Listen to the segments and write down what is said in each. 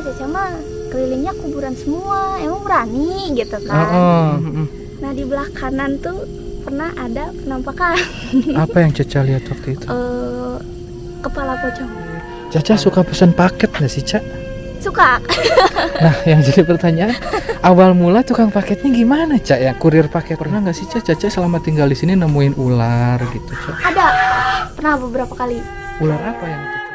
Caca mah kelilingnya kuburan semua, emang berani gitu kan. Nah di belah kanan tuh pernah ada penampakan. Apa yang Caca lihat waktu itu? Kepala pocong. Caca suka pesan paket nggak sih, Ca? Suka. Nah, yang jadi pertanyaan, awal mula tukang paketnya gimana, Ca? Ya, kurir paket pernah nggak sih, Ca? Caca selama tinggal di sini nemuin ular gitu, Ca? Ada, pernah beberapa kali. Ular apa yang itu, Ca?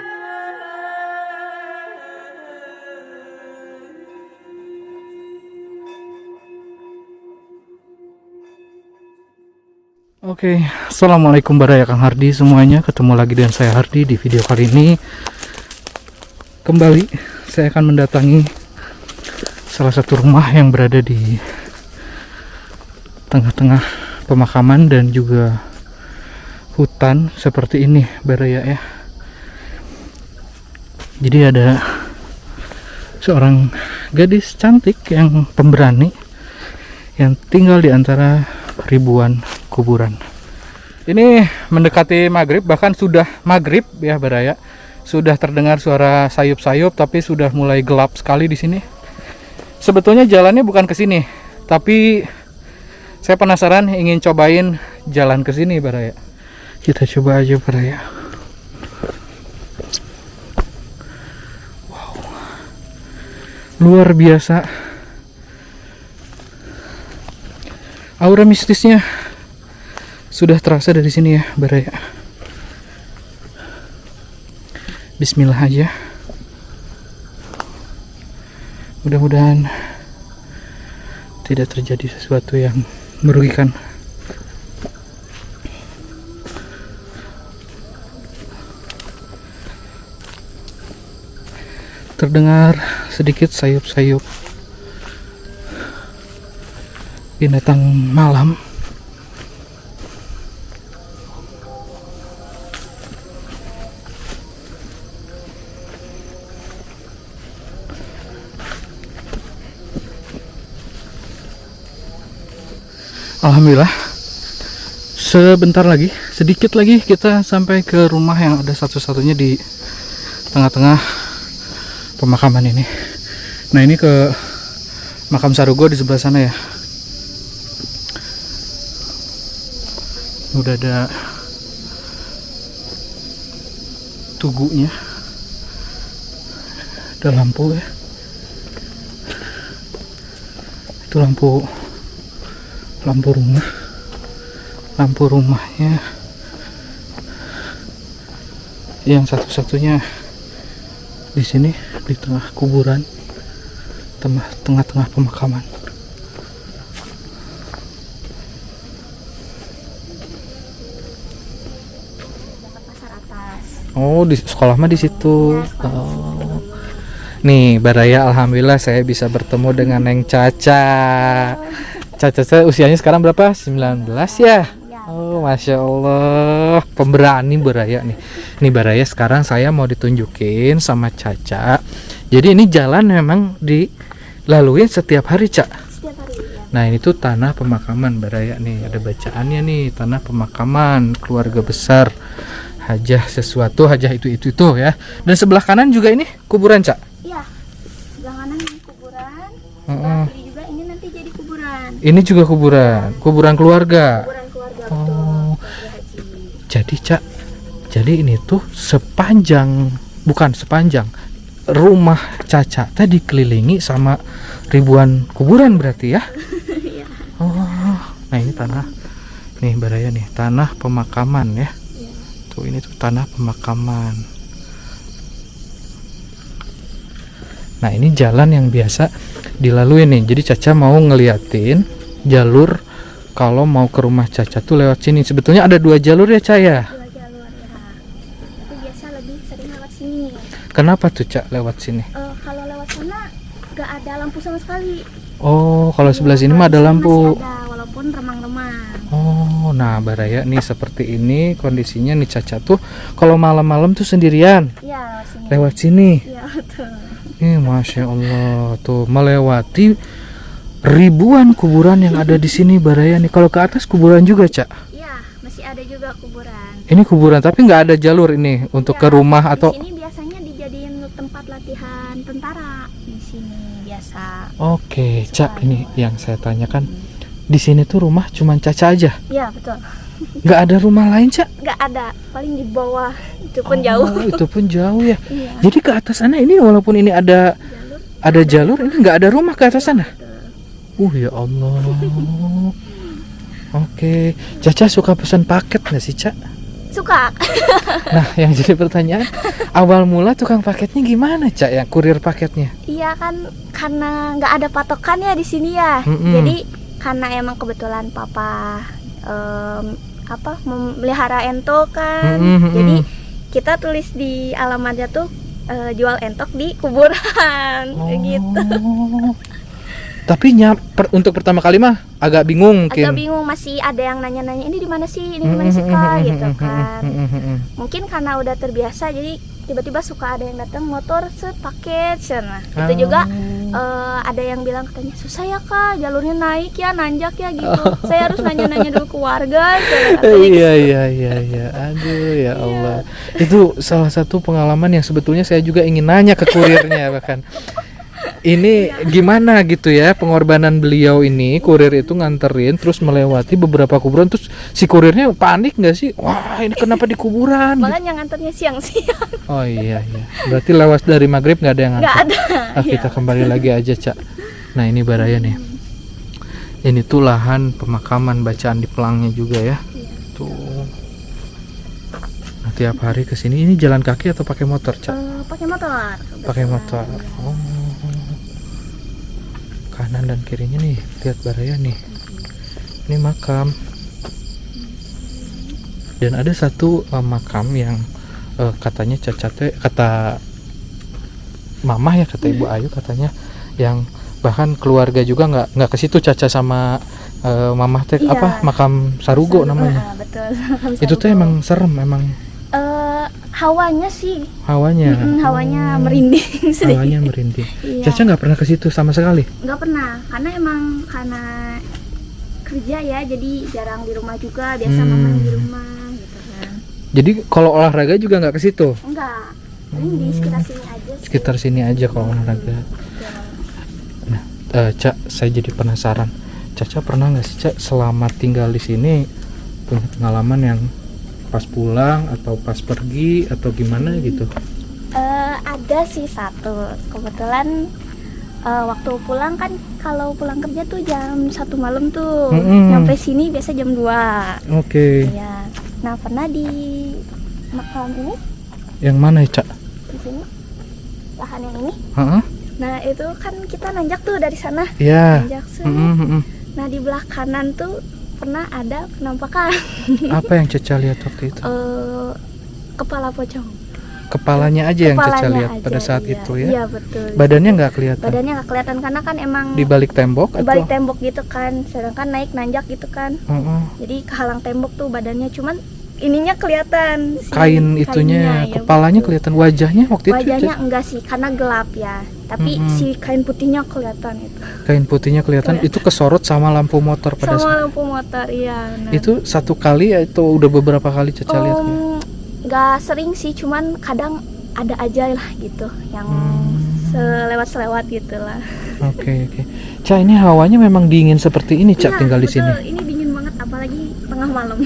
Oke, assalamualaikum baraya Kang Hardi semuanya. Ketemu lagi dengan saya Hardi di video kali ini. Kembali saya akan mendatangi salah satu rumah yang berada di tengah-tengah pemakaman dan juga hutan seperti ini baraya ya. Jadi ada seorang gadis cantik yang pemberani yang tinggal di antara ribuan kuburan. Ini mendekati maghrib, bahkan sudah maghrib ya baraya. Sudah terdengar suara sayup-sayup, tapi sudah mulai gelap sekali di sini. Sebetulnya jalannya bukan ke sini, tapi saya penasaran ingin cobain jalan ke sini baraya. Kita coba aja baraya. Wow, luar biasa. Aura mistisnya sudah terasa dari sini ya baraya. Bismillah aja. Mudah-mudahan tidak terjadi sesuatu yang merugikan. Terdengar sedikit sayup-sayup binatang malam. Alhamdulillah, sebentar lagi, sedikit lagi kita sampai ke rumah yang ada satu-satunya di tengah-tengah pemakaman ini. Nah, ini ke makam Sarugo di sebelah sana ya. Udah ada tugunya, ada lampu ya. Itu lampu rumahnya yang satu-satunya di sini di tengah kuburan, tengah-tengah pemakaman. Oh, di sekolah mah di situ. Oh. Nih, baraya alhamdulillah saya bisa bertemu dengan Neng Caca. Caca usianya sekarang berapa? 19 ya? Oh, Masya Allah, pemberani baraya nih. Ini baraya sekarang saya mau ditunjukin sama Caca. Jadi ini jalan memang dilalui setiap hari, Ca. Setiap hari ya. Nah, ini tuh tanah pemakaman baraya nih. Ada bacaannya nih, tanah pemakaman keluarga besar Hajah sesuatu, Hajah itu ya. Dan sebelah kanan juga ini kuburan, Ca. Iya. Sebelah kanan ini kuburan. Sebelah kiri juga ini nanti jadi kuburan. Ini juga kuburan keluarga. Kuburan keluarga. Oh. Keluarga Haji. Jadi, Ca, jadi ini tuh bukan sepanjang rumah Caca tadi dikelilingi sama ribuan kuburan berarti ya. Iya. Oh, nah ini tanah nih baraya nih, tanah pemakaman ya. Iya. Tuh ini tuh tanah pemakaman. Nah, ini jalan yang biasa dilalui nih. Jadi Caca mau ngeliatin jalur kalau mau ke rumah Caca tuh lewat sini. Sebetulnya ada 2 jalur ya, Ca ya. 2 jalur ya. Itu biasa lebih sering lewat sini. Kenapa tuh, Ca, lewat sini? Kalau lewat sana nggak ada lampu sama sekali. Oh, kalau sebelah sini mah ada lampu. Masih ada, walaupun remang-remang. Oh, nah baraya nih seperti ini kondisinya nih Caca tuh kalau malam-malam tuh sendirian Iya, lewat sini. Iya, betul. Masya Allah, tuh melewati ribuan kuburan yang ada di sini baraya nih. Kalau ke atas kuburan juga, Ca? Iya, masih ada juga kuburan. Ini kuburan tapi nggak ada jalur ini untuk ke rumah atau? Di sini biasanya dijadiin tempat latihan tentara Oke, Cak, ini yang saya tanyakan. Di sini tuh rumah cuman Caca aja? Iya betul. Nggak ada rumah lain, Cak? Nggak ada, paling di bawah, itu pun jauh. Itu pun jauh ya. Iya. Jadi ke atas sana ini walaupun ini ada jalur, ini nggak ada rumah ke atas sana. Ya Allah. Oke, Caca suka pesan paket nggak sih, Cak? Suka. Nah, yang jadi pertanyaan, awal mula tukang paketnya gimana, Cak? Yang kurir paketnya? Iya kan, karena nggak ada patokan ya di sini ya. Jadi karena emang kebetulan papa memelihara entok kan. Jadi kita tulis di alamatnya tuh jual entok di kuburan, kayak gitu. Tapi untuk pertama kali mah agak bingung mungkin. Agak bingung, masih ada yang nanya-nanya ini di mana sih, ini di mana sih Kak, gitu kan. Mungkin karena udah terbiasa, jadi tiba-tiba suka ada yang datang motor paket, nah itu juga ada yang bilang katanya susah ya Kak, jalurnya naik ya, nanjak ya gitu. Saya harus nanya-nanya dulu ke warga. Iya. Aduh ya Allah. Itu salah satu pengalaman yang sebetulnya saya juga ingin nanya ke kurirnya bahkan. Ini gimana gitu ya pengorbanan beliau ini, kurir itu nganterin terus melewati beberapa kuburan, terus si kurirnya panik nggak sih? Wah, ini kenapa di kuburan? Malah yang nganternya siang-siang. Oh iya. Berarti lewat dari maghrib nggak ada yang nganter? Nggak ada. Kita kembali lagi aja, Cak. Nah ini Baraya nih. Ini tuh lahan pemakaman, bacaan di pelangnya juga ya. Tuh. Nah, tiap hari kesini, ini jalan kaki atau pakai motor, Cak? Pakai motor. Pakai motor. Oh. Kanan dan kirinya nih, lihat Baraya nih. Ini makam. Dan ada satu makam yang katanya kata Mama ya, kata Ibu Ayu katanya, yang bahkan keluarga juga nggak ke situ, Caca sama Mama teh makam Sarugo namanya. Betul. Itu tuh emang serem emang. Hawanya sih. Hawanya merinding sedikit. Hawanya merinding. Iya. Caca nggak pernah ke situ sama sekali. Nggak pernah, karena kerja ya, jadi jarang di rumah juga. Biasa mama di rumah gitu kan. Jadi kalau olahraga juga nggak ke situ? Enggak. Paling di sekitar sini aja. Sekitar sini aja kalau olahraga. Nah, Cak, saya jadi penasaran. Caca pernah nggak sih, Cak, selama tinggal di sini punya pengalaman yang pas pulang atau pas pergi atau gimana gitu? Ada sih satu. Kebetulan waktu pulang kan, kalau pulang kerja tuh jam 1 malam tuh. Nyampe sini biasa jam 2. Oke. Iya. Nah, pernah di makam ini. Yang mana ya, Cak? Di sini. Lahan yang ini. Nah, itu kan kita nanjak tuh dari sana. Iya. Nanjak Nah, di belah kanan tuh pernah ada penampakan. Apa yang Caca lihat waktu itu? Kepala pocong. Kepalanya aja yang Caca lihat pada saat itu ya? Iya betul. Badannya nggak kelihatan? Badannya nggak kelihatan karena kan emang di balik tembok? Di balik tembok gitu kan, sedangkan naik nanjak gitu kan. Jadi kehalang tembok tuh badannya, cuman ininya kelihatan. Kain itunya, ya, kepalanya betul. Kelihatan, wajahnya waktu itu? Wajahnya enggak sih, karena gelap ya. Tapi si kain putihnya kelihatan itu. Kain putihnya kelihatan. Itu kesorot sama lampu motor pada saat. Sama lampu motor, iya. Nah. Itu satu kali atau udah beberapa kali Caca lihat? Nggak sering sih, cuman kadang ada aja lah gitu yang selewat-selewat gitu lah. Oke. Cak, ini hawanya memang dingin seperti ini, Cak, tinggal di sini. Ini dingin banget, apalagi tengah malam.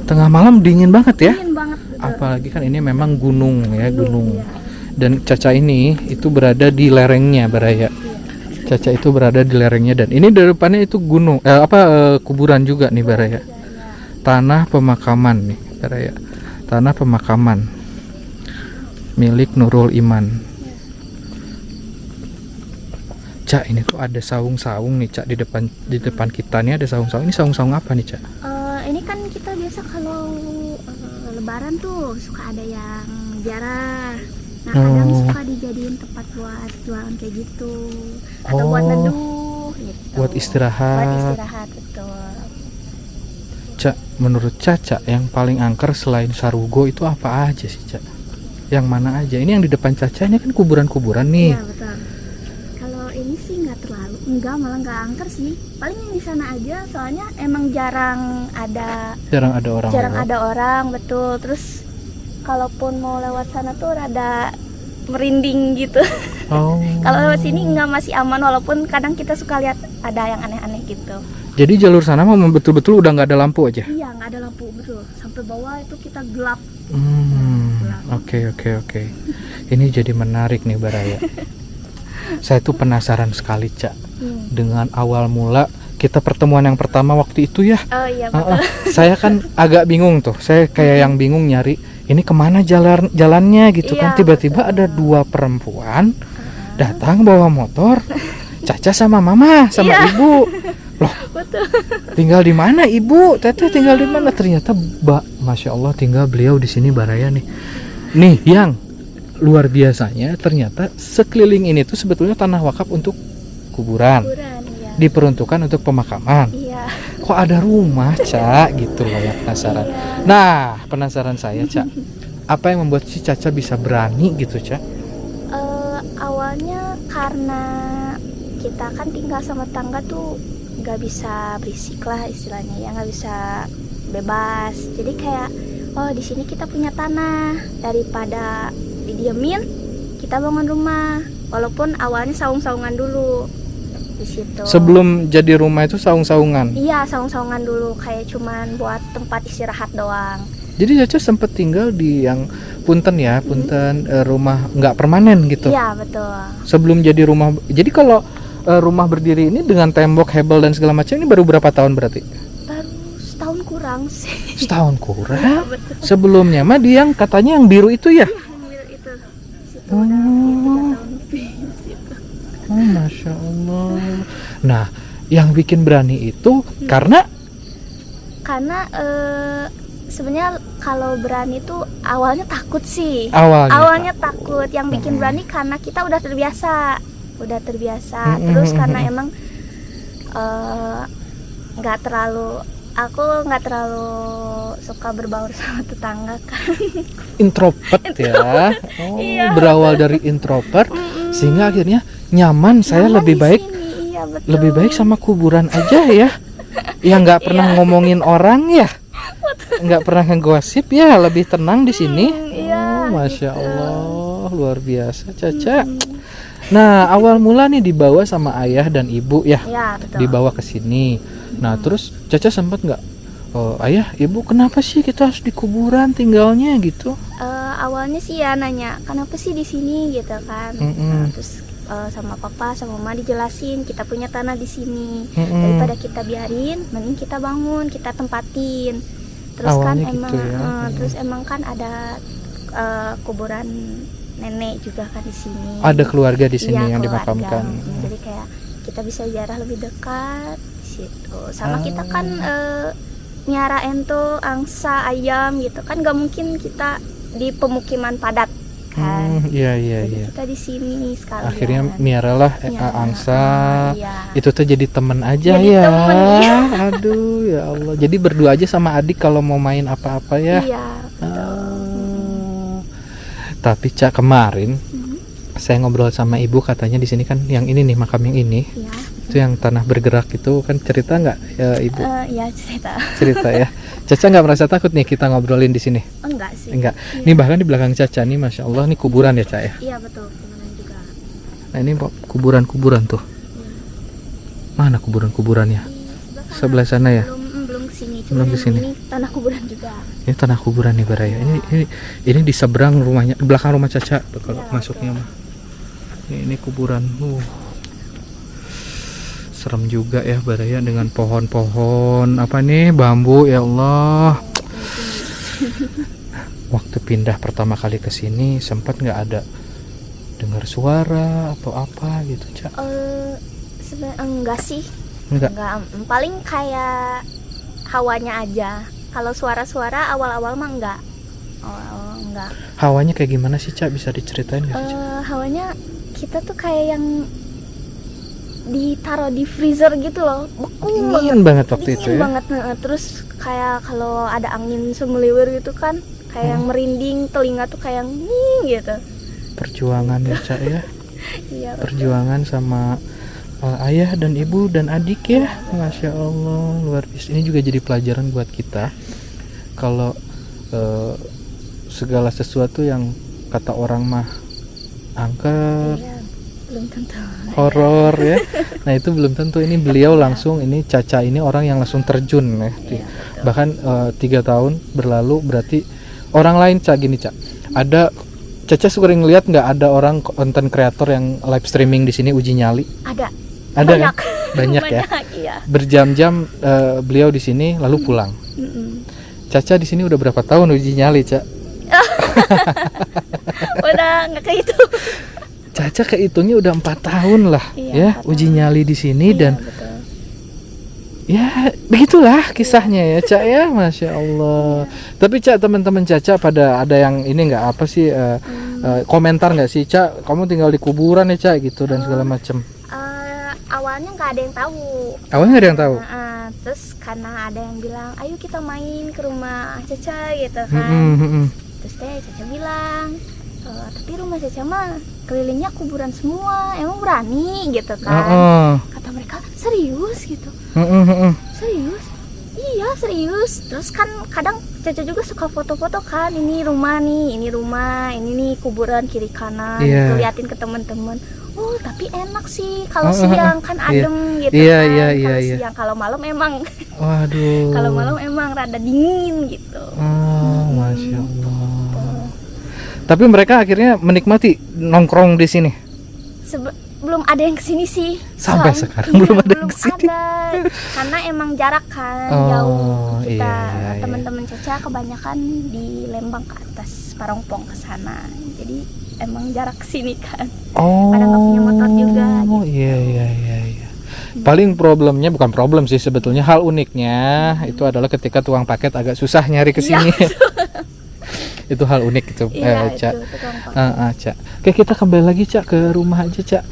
Tengah malam dingin banget ya? Dingin banget. Betul. Apalagi kan ini memang gunung ya, gunung. Iya. Dan Caca ini itu berada di lerengnya, Baraya. Caca itu berada di lerengnya, dan ini di depannya itu gunung, kuburan juga nih, Baraya. Tanah pemakaman nih, Baraya. Tanah pemakaman milik Nurul Iman. Cak, ini tuh ada saung-saung nih, Cak, di depan kita nih ada saung-saung. Ini saung-saung apa nih, Cak? Ini kan kita biasa kalau lebaran tuh suka ada yang ziarah. Nah, kadang suka dijadiin tempat buat jualan kayak gitu. Atau buat neduh gitu. Buat istirahat. Buat istirahat, betul. Cak, menurut Caca yang paling angker selain Sarugo itu apa aja sih, Cak? Yang mana aja? Ini yang di depan Caca ini kan kuburan-kuburan nih. Iya, betul. Kalau ini sih malah nggak angker sih. Paling yang di sana aja, soalnya emang jarang ada orang. Jarang ada orang, betul. Terus kalaupun mau lewat sana tuh rada merinding gitu. Oh. Kalau lewat sini nggak, masih aman, walaupun kadang kita suka lihat ada yang aneh-aneh gitu. Jadi jalur sana mah betul-betul udah nggak ada lampu aja. Iya, nggak ada lampu, betul. Sampai bawah itu kita gelap. Oke. Ini jadi menarik nih Baraya. Saya tuh penasaran sekali, Cak. Dengan awal mula kita pertemuan yang pertama waktu itu ya. Oh iya betul. Saya kan agak bingung tuh. Saya kayak yang bingung nyari ini kemana jalannya gitu kan. Iya, Tiba-tiba ada dua perempuan datang bawa motor. Caca sama mama sama Iya. ibu. Loh, Betul. tinggal di mana ibu? Teteh tinggal di mana? Ternyata Masya Allah tinggal beliau di sini Baraya nih. Nih yang luar biasanya ternyata sekeliling ini tuh sebetulnya tanah wakaf untuk kuburan. Kuburan, iya. Diperuntukkan untuk pemakaman. Iya. Kok ada rumah, Cak? Gitu loh ya, penasaran. Iya. Nah, penasaran saya, Cak. Apa yang membuat si Caca bisa berani gitu, Cak? Awalnya karena kita kan tinggal sama tangga tuh nggak bisa berisik lah istilahnya ya, nggak bisa bebas. Jadi kayak di sini kita punya tanah, daripada didiemin kita bangun rumah. Walaupun awalnya saung-saungan dulu di situ. Sebelum jadi rumah itu saung-saungan. Iya, saung-saungan dulu, kayak cuman buat tempat istirahat doang. Jadi Caca sempat tinggal di yang punten ya, rumah nggak permanen gitu. Iya, betul. Sebelum jadi rumah. Jadi kalau rumah berdiri ini dengan tembok, hebel dan segala macam ini baru berapa tahun berarti? Baru setahun kurang sih. Setahun kurang. Betul. Sebelumnya mah dia yang katanya yang biru itu ya. Hamil itu. Situ udah 3 tahun lebih. Situ. Oh, Masya Allah. Nah, yang bikin berani itu karena sebenarnya kalau berani tuh awalnya takut sih. awalnya Takut. Yang bikin berani karena kita udah terbiasa. Terus karena emang aku nggak terlalu suka berbaur sama tetangga kan. introvert ya. Oh, Iya, berawal dari introvert sehingga akhirnya nyaman. Saya Nyaman lebih di baik sini, iya, betul. lebih baik sama kuburan aja ya. Yang nggak pernah ngomongin orang ya. Nggak pernah ngegosip ya, lebih tenang di sini. Iya, Masya Allah, luar biasa Caca. Nah, awal mula nih dibawa sama ayah dan ibu ya, Iya, betul. dibawa ke sini. Nah, terus Caca sempat nggak, ayah, ibu, kenapa sih kita harus di kuburan tinggalnya gitu? Awalnya sih ya nanya, kenapa sih di sini gitu kan. Terus sama papa sama mama dijelasin kita punya tanah di sini. Daripada kita biarin, mending kita bangun, kita tempatin. Terus Awalnya kan emang gitu ya. terus emang kan ada kuburan nenek juga kan di sini. Ada keluarga di sini Iya, yang keluarga. dimakamkan. Jadi kayak kita bisa ziarah lebih dekat di situ. Sama kita kan miara ento, angsa, ayam gitu kan, nggak mungkin kita di pemukiman padat kan. Iya. Jadi kita di sini sekalian. Akhirnya miaralah angsa. Iya. Itu tuh jadi temen aja Jadi ya. temen, iya. Aduh ya Allah. Jadi berdua aja sama adik kalau mau main apa-apa ya. Iya. Tapi Cak, kemarin saya ngobrol sama ibu, katanya di sini kan yang ini nih, makam yang ini. Iya. Itu yang tanah bergerak itu kan, cerita nggak ya ibu? Iya, cerita. Cerita ya. Caca nggak merasa takut nih kita ngobrolin di sini? Enggak sih. Enggak. Iya. Ini bahkan di belakang Caca nih, Masya Allah, nih kuburan ya Cak ya. Iya, betul. Kuburan juga. Nah ini kuburan tuh. Mana kuburannya? Di Sebelah sana ya. Belum kesini. Belum Cuma kesini. ini tanah kuburan juga. Ini tanah kuburan nih Baraya. Ini di seberang rumahnya, di belakang rumah Caca tuh kalau Iya, masuknya mah. Ini kuburan. Serem juga ya Baraya, dengan pohon-pohon apa nih, bambu, ya Allah. Waktu pindah pertama kali ke sini sempat nggak ada dengar suara atau apa gitu, Cak? Sebenarnya enggak sih. Enggak. Paling kayak hawanya aja. Kalau suara-suara awal-awal mah enggak. Awal-awal enggak. Hawanya kayak gimana sih, Cak? Bisa diceritain nggak sih, Cak? Hawanya kita tuh kayak yang ditaruh di freezer gitu loh, beku Dingin banget waktu itu dingin ya. banget. Terus kayak kalau ada angin semeliwir gitu kan, kayak yang merinding, telinga tuh kayak yang gitu. Perjuangan ya Cak ya. Iya, Perjuangan sama ayah dan ibu dan adik ya. Masya Allah, luar biasa. Ini juga jadi pelajaran buat kita. Kalau segala sesuatu yang kata orang mah angker, Iya, belum tentu. horor ya. Nah itu belum tentu. Ini beliau langsung, ini Caca ini orang yang langsung terjun ya. Iya, betul. Bahkan 3 tahun berlalu, berarti orang lain Cak gini Cak. Ada Caca sering lihat nggak ada orang konten kreator yang live streaming di sini uji nyali? Ada Ada banyak. kan? Banyak ya. Iya. Berjam-jam beliau di sini lalu pulang. Mm-mm. Caca di sini udah berapa tahun uji nyali Cak? Udah nggak kayak itu. Caca kehitungnya udah 4 tahun lah Iya, ya 4 uji tahun. nyali di sini. Iya, Dan betul. ya begitulah kisahnya ya Cak ya, Masya Allah. Tapi Cak, teman-teman Caca pada ada yang ini nggak apa sih komentar nggak sih Cak, kamu tinggal di kuburan ya Cak gitu dan segala macam? Awalnya nggak ada yang tahu. Awalnya nggak ada yang tahu. Terus karena ada yang bilang, ayo kita main ke rumah Caca gitu kan. Mm-mm. Terus Caca bilang, tapi rumah Caca mah kelilingnya kuburan semua, emang berani gitu kan. Kata mereka, serius gitu. Serius? Iya serius. Terus kan kadang Caca juga suka foto-foto kan, ini rumah nih, ini rumah, ini nih kuburan kiri kanan, Iya. gitu, liatin ke teman-teman. Oh tapi enak sih kalau siang kan adem gitu Iya, kan. iya, Kalau iya, iya. siang, kalau malam emang Waduh. kalau malam emang rada dingin gitu. Oh, Masya Allah. Tapi mereka akhirnya menikmati nongkrong di sini. Belum ada yang kesini sih. Sampai sekarang belum ada yang kesini. Karena emang jarak kan jauh. Kita teman-teman Caca kebanyakan di Lembang ke atas, Parongpong ke sana. Jadi emang jarak kesini kan. Oh. Pada nggak punya motor juga. Oh iya. Paling problemnya, bukan problem sih sebetulnya, hal uniknya itu adalah ketika tukang paket agak susah nyari ke sini. Itu hal unik itu, Iya, Cak. itu tukang paket. Cak. Oke, kita kembali lagi Cak ke rumah aja Cak.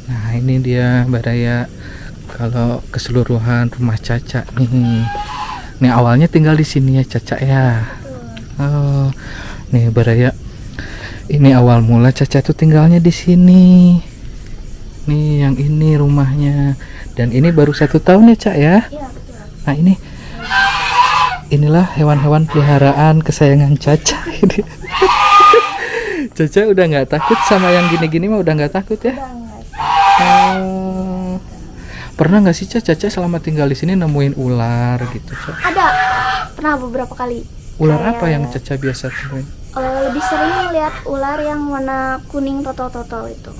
Nah ini dia Mbak Raya, kalau keseluruhan rumah Caca nih. Nih awalnya tinggal di sini ya Caca ya. Oh, nih Mbak Raya. Ini awal mula Caca tuh tinggalnya di sini. Nih yang ini rumahnya. Dan ini baru 1 tahun ya Cak ya. Iya, betul. Nah inilah hewan-hewan peliharaan kesayangan Caca ini. Caca udah nggak takut sama yang gini-gini mah, udah nggak takut ya. Udah nggak sih? Pernah nggak sih Caca selama tinggal di sini nemuin ular gitu Cak? Ada. Pernah beberapa kali. Ular Kayak, apa yang Caca biasa temuin? lebih sering lihat ular yang warna kuning totol-totol itu.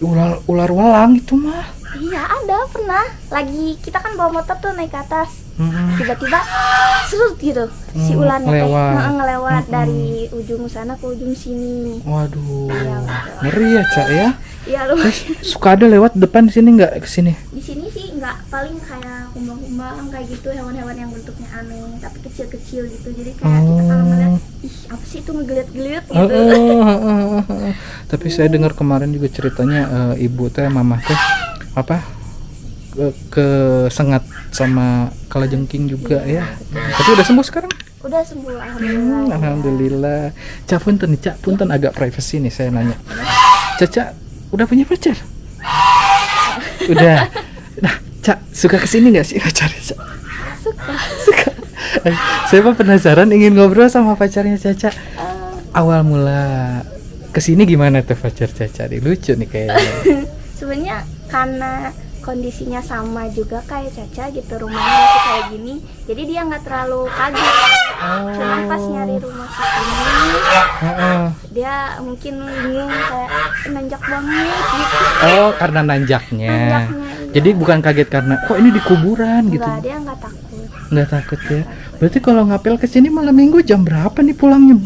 Ular walang itu mah. Iya ada, pernah. Lagi kita kan bawa motor tuh naik ke atas. Tiba-tiba serut gitu si ularnya ngelewat dari ujung sana ke ujung sini. Waduh. Iya, Ngeri ya Cak ya. Iya lumayan. Suka ada lewat depan sini nggak, kesini? Di sini sih nggak, paling kayak kumbang-kumbang kayak gitu, hewan-hewan yang bentuknya aneh tapi kecil-kecil gitu. Jadi kayak kita kalau ngeliat, ih apa sih itu ngeliat-ngeliat gitu. Tapi saya dengar kemarin juga ceritanya ibu teh, mama teh apa kesengat sama kalajengking juga ya. Tapi udah sembuh sekarang? Udah sembuh alhamdulillah. Alhamdulillah. Cak punten nih, Cak punten agak privacy nih saya nanya. Caca udah punya pacar? Udah. Nah, Cak suka kesini nggak sih pacarnya Cak? Suka. Saya mah penasaran ingin ngobrol sama pacarnya Caca. Awal mula kesini gimana tuh pacar Caca? Lucu nih kayaknya. Sebenarnya karena kondisinya sama juga kayak Caca gitu, rumahnya masih kayak gini, jadi dia nggak terlalu kaget. Cuman pas nyari rumah ini, dia mungkin bingung kayak nanjak banget gitu. Oh, karena nanjaknya. Iya. Jadi bukan kaget karena kok ini di kuburan gitu. Enggak, dia nggak takut. Nggak takut ya. Berarti kalau ngapel ke sini malam minggu jam berapa nih pulangnya?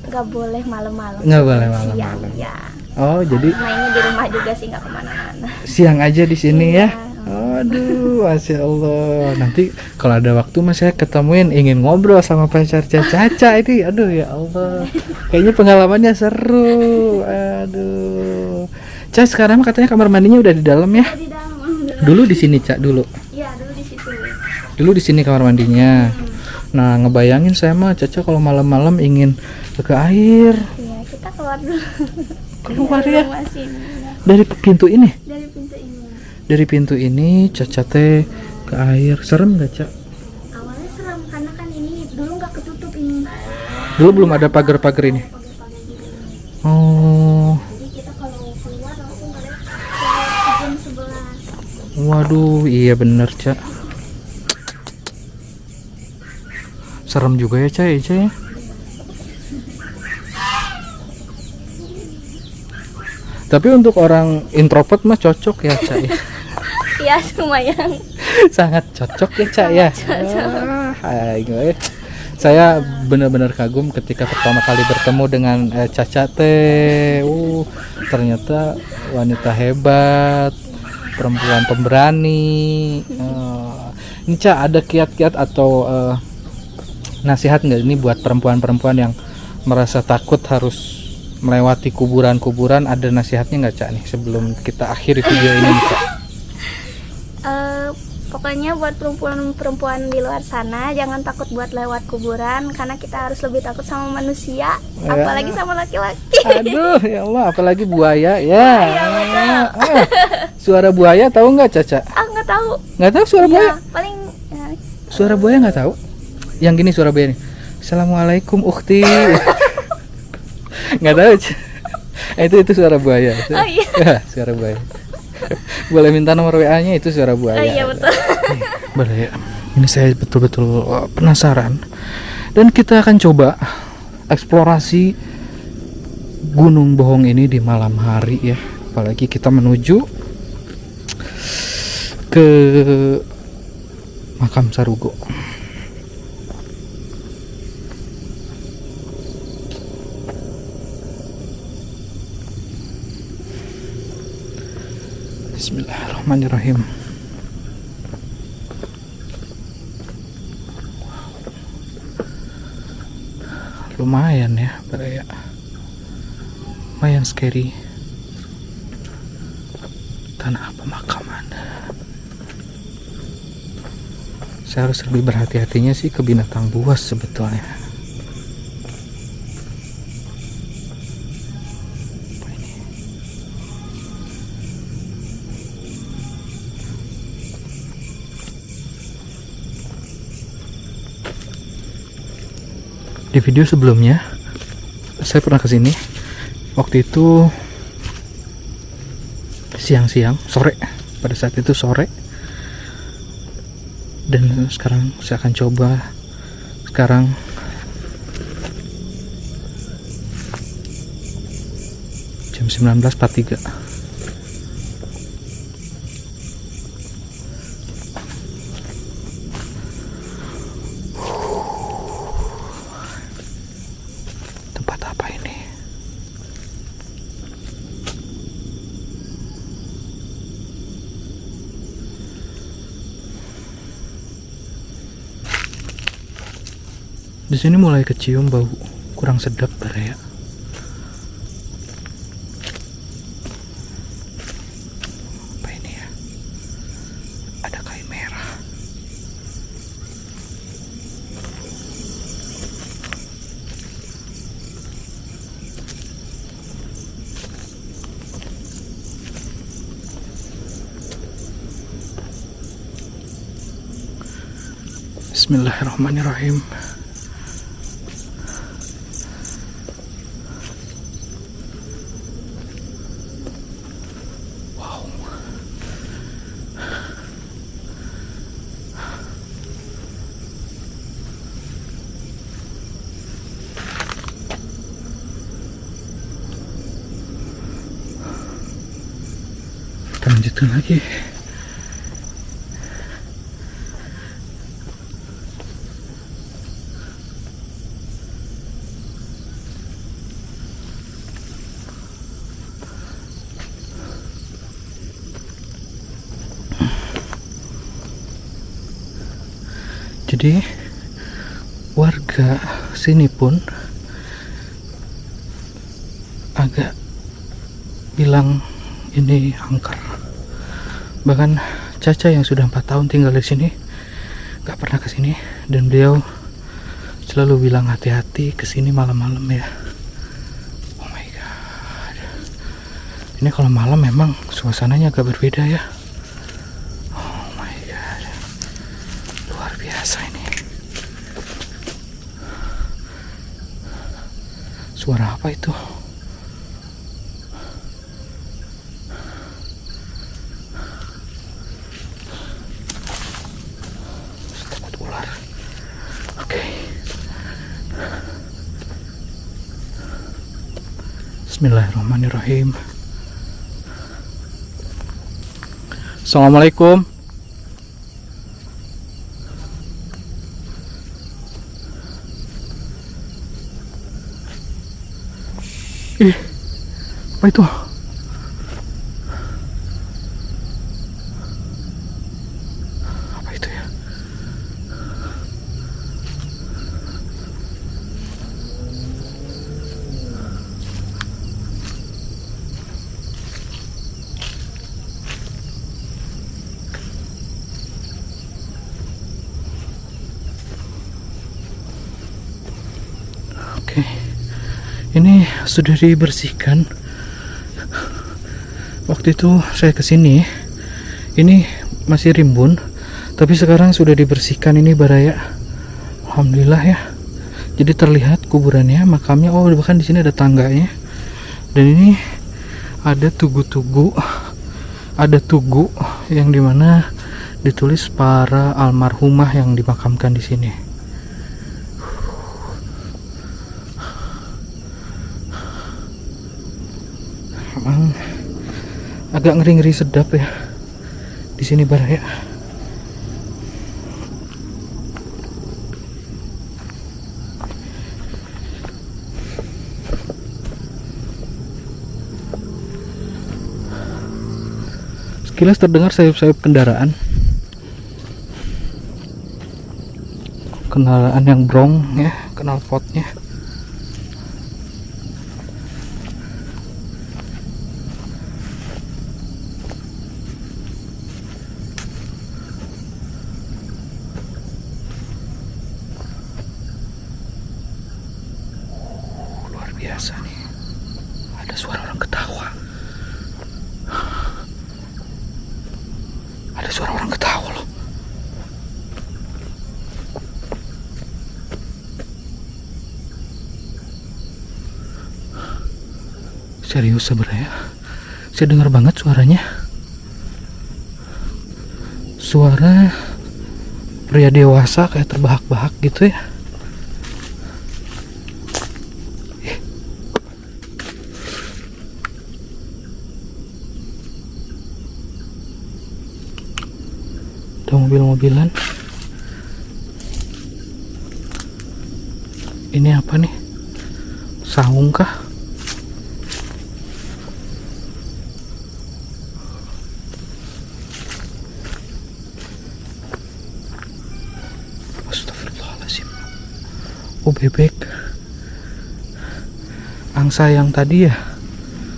Nggak boleh malam-malam. Nggak boleh Siang, malam-malam. ya. Oh, jadi Mainnya di rumah juga sih, nggak kemana-mana. siang aja di sini ya. Iya. Aduh, Masya Allah. Nanti kalau ada waktu mas saya ketemuin, ingin ngobrol sama pacar Caca ini. Aduh ya Allah. Kayaknya pengalamannya seru. Aduh. Caca sekarang katanya kamar mandinya udah di dalam ya. Di dalam, alhamdulillah. Dulu di sini Cak dulu. Iya, dulu di situ. Dulu di sini kamar mandinya. Nah, ngebayangin saya mah Caca kalau malam-malam ingin ke air. Iya, kita keluar dulu. Keluar Dari ya? rumah sini, ya. Dari pintu ini. Dari pintu ini. Dari pintu ini Caca teh ke air. Serem gak, Cak? Awalnya serem karena kan ini dulu nggak ketutup ini. Dulu belum ada pagar-pagar ini. Pagar-pagar gini. Oh, Jadi kita kalau keluar langsung ada ke jam 11. waduh, iya bener, Cak. Serem juga ya, Cak, ya. Tapi untuk orang introvert mah cocok ya, Cak. Ya. Iya lumayan. Sangat cocok ya, Cak ya. Saya benar-benar kagum ketika pertama kali bertemu dengan Caca teh. Ternyata wanita hebat, perempuan pemberani. Ini Cak, ada kiat-kiat atau nasihat nggak ini buat perempuan-perempuan yang merasa takut harus melewati kuburan-kuburan? Ada nasihatnya nggak, Cak, nih sebelum kita akhiri video ini nih, Cak? Pokoknya buat perempuan-perempuan di luar sana jangan takut buat lewat kuburan karena kita harus lebih takut sama manusia, apalagi sama laki-laki. Aduh, ya Allah, apalagi buaya ya. Iya, betul. Suara buaya tahu nggak, Caca? Nggak tahu. Nggak tahu suara buaya? Paling Suara buaya nggak tahu? Yang gini suara buaya nih. Assalamualaikum ukhti. Nggak tahu. Itu suara buaya. Oh iya. Suara buaya. Boleh minta nomor WA-nya, itu suara buaya. Oh iya betul. Boleh ya. Ini saya betul-betul penasaran dan kita akan coba eksplorasi Gunung Bohong ini di malam hari ya. Apalagi kita menuju ke Makam Sarugo. Bismillahirrahmanirrahim. Lumayan ya, Baraya. Lumayan scary. Tanah pemakaman. Saya harus lebih berhati-hatinya sih ke binatang buas sebetulnya. Di video sebelumnya saya pernah kesini, waktu itu siang-siang, sore, pada saat itu sore, dan sekarang saya akan coba sekarang jam 19.43. Di sini mulai kecium bau kurang sedap, Baraya. Apa ini ya? Ada kayu merah. Bismillahirrahmanirrahim. Kita lanjutkan lagi. Jadi warga sini pun agak bilang ini angker. Bahkan Caca yang sudah 4 tahun tinggal di sini nggak pernah ke sini, dan beliau selalu bilang hati-hati ke sini malam-malam ya. Oh my god. Ini kalau malam memang suasananya agak berbeda ya. Suara apa itu? Takut ular. Oke. Bismillahirrahmanirrahim. Assalamualaikum. Ih, apa itu? Apa itu ya? Oke. Ini sudah dibersihkan. Waktu itu saya kesini, ini masih rimbun, tapi sekarang sudah dibersihkan ini Baraya. Alhamdulillah ya. Jadi terlihat kuburannya, makamnya. Oh, bahkan di sini ada tangganya. Dan ini ada tugu-tugu, ada tugu yang dimana ditulis para almarhumah yang dimakamkan di sini. Emang agak ngeri-ngeri sedap ya di sini Baraya. Sekilas terdengar sayup-sayup kendaraan yang brong ya, knalpotnya. Biasa nih, ada suara orang ketawa. Ada suara orang ketawa loh. Serius sebenarnya, saya dengar banget suaranya. Suara pria dewasa kayak terbahak-bahak gitu ya. Ada mobil-mobilan. Ini apa nih? Saung kah? Astagfirullahaladzim. Oh, bebek. Angsa yang tadi ya.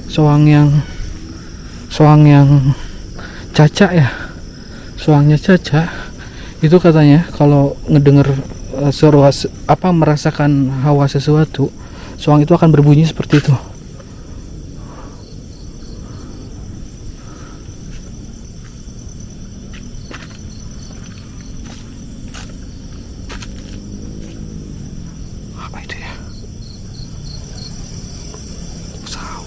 Soang yang Caca ya. Soangnya Caca itu katanya kalau ngedenger merasakan hawa sesuatu, soang itu akan berbunyi seperti itu. Apa itu ya? Saung.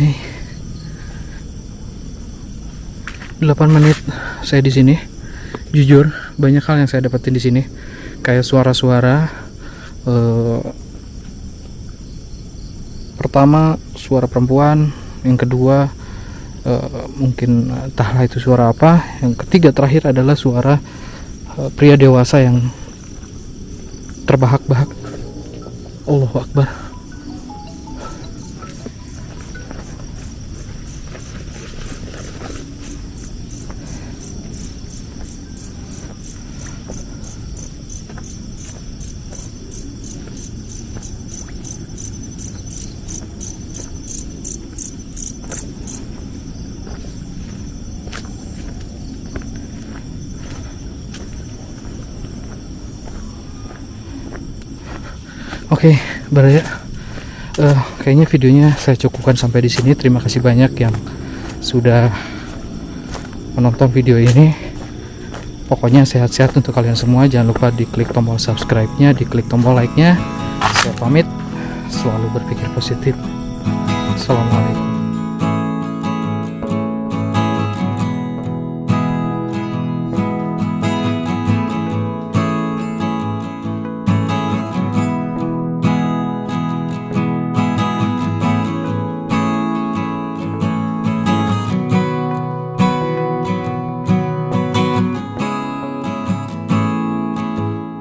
Hey. 8 menit saya di sini. Jujur, banyak hal yang saya dapetin di sini. Kayak suara-suara pertama suara perempuan, yang kedua mungkin entahlah itu suara apa, yang ketiga terakhir adalah suara pria dewasa yang terbahak-bahak. Allahu Akbar. Oke, Baraya, kayaknya videonya saya cukupkan sampai di sini. Terima kasih banyak yang sudah menonton video ini. Pokoknya sehat-sehat untuk kalian semua. Jangan lupa diklik tombol subscribe-nya, diklik tombol like-nya. Saya pamit, selalu berpikir positif. Assalamualaikum.